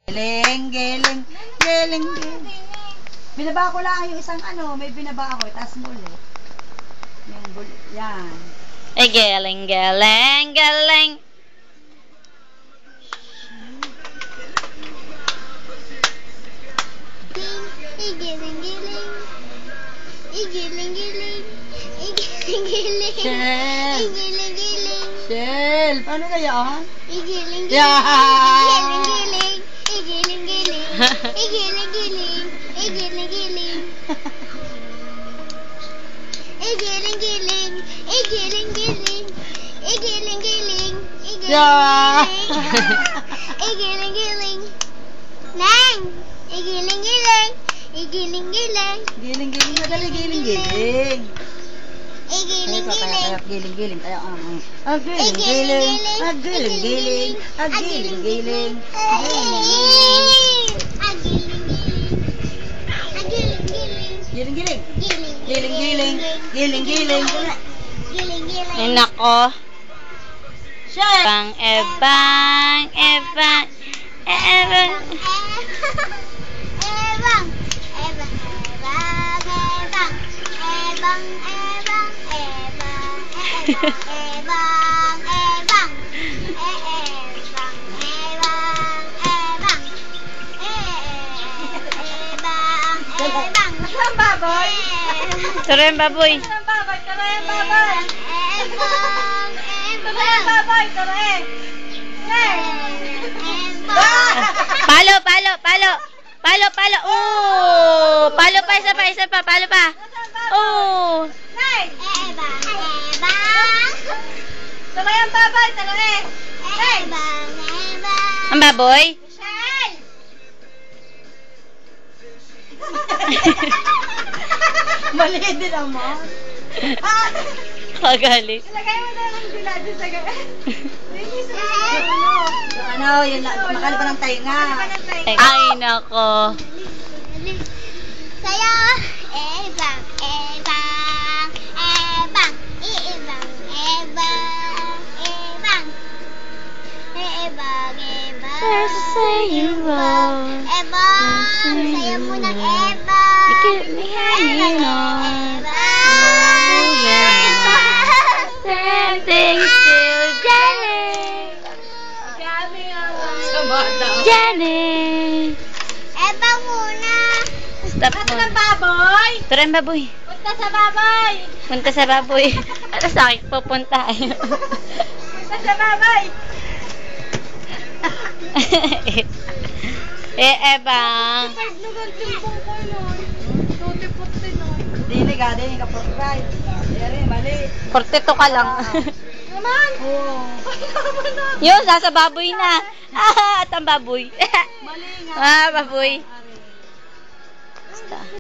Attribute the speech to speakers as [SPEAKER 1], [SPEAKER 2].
[SPEAKER 1] Giling, giling, giling, giling. Binaba ko lang yung isang may binaba ako, taas mo ulit. Yan.
[SPEAKER 2] Galing, galing, galing.
[SPEAKER 3] Igiling, giling. Igiling, giling. Igiling, giling.
[SPEAKER 1] Shell.
[SPEAKER 3] Igiling, giling.
[SPEAKER 1] Shell. Paano kaya?
[SPEAKER 3] Igiling, giling.
[SPEAKER 1] Yeah.
[SPEAKER 3] Igiling, giling. Igiling, giling. Igiling, giling. Igiling, giling. Igiling, giling. Igiling, giling. Igiling, giling.
[SPEAKER 1] Yeah.
[SPEAKER 3] Igiling, giling. Neng. Igiling, giling. Igiling, giling.
[SPEAKER 1] Giling, giling. Madali, giling, giling.
[SPEAKER 3] Igiling, giling.
[SPEAKER 1] Giling, giling. Tayo, giling, giling. Giling, giling. Giling, giling. Giling, giling. Giling, giling. Giling, giling.
[SPEAKER 2] Ay, nako.
[SPEAKER 1] Shell.
[SPEAKER 2] Ebang, ebang, ebang, ebang.
[SPEAKER 3] Ebang, ebang, ebang, ebang, ebang, ebang, ebang, ebang, ebang, ebang, ebang,
[SPEAKER 1] Ang baboy.
[SPEAKER 2] Turo yung baboy.
[SPEAKER 1] Ang baboy. Tuloy ang baboy. Tuloy ang baboy. Tuloy.
[SPEAKER 2] Palo, palo, palo. Palo, palo. Oh! Palo pa, isa pa, isa pa. Palo pa. Oh!
[SPEAKER 1] Tuloy ang baboy. Tuloy.
[SPEAKER 2] Ang baboy?
[SPEAKER 1] Mali din naman.
[SPEAKER 2] Kagalit.
[SPEAKER 1] Ilagay mo na ng gulado sa yun lang. Makali pa ng tainga.
[SPEAKER 2] Ay, nako.
[SPEAKER 3] Saya, ebang, ebang, ebang, ebang, ebang, ebang, ebang, ebang.
[SPEAKER 2] There's a saying wrong.
[SPEAKER 3] Ebang, saya mo ng ebang.
[SPEAKER 2] You keep me hanging on. Same thing still, Janet. Janet.
[SPEAKER 3] Ebang muna.
[SPEAKER 2] Stop
[SPEAKER 1] Ito
[SPEAKER 2] mo.
[SPEAKER 1] ng baboy.
[SPEAKER 2] Turo yung baboy.
[SPEAKER 1] Punta sa baboy.
[SPEAKER 2] Punta sa baboy. Ano sa akin pupunta?
[SPEAKER 1] Punta sa baboy.
[SPEAKER 2] Ebang.
[SPEAKER 1] Dili ka, dili ka portray. Dili, mali.
[SPEAKER 2] 42 ka lang.
[SPEAKER 1] Naman. Oo.
[SPEAKER 2] Yun, nasa baboy na. At ang baboy.
[SPEAKER 1] Mali nga.
[SPEAKER 2] Baboy. Basta.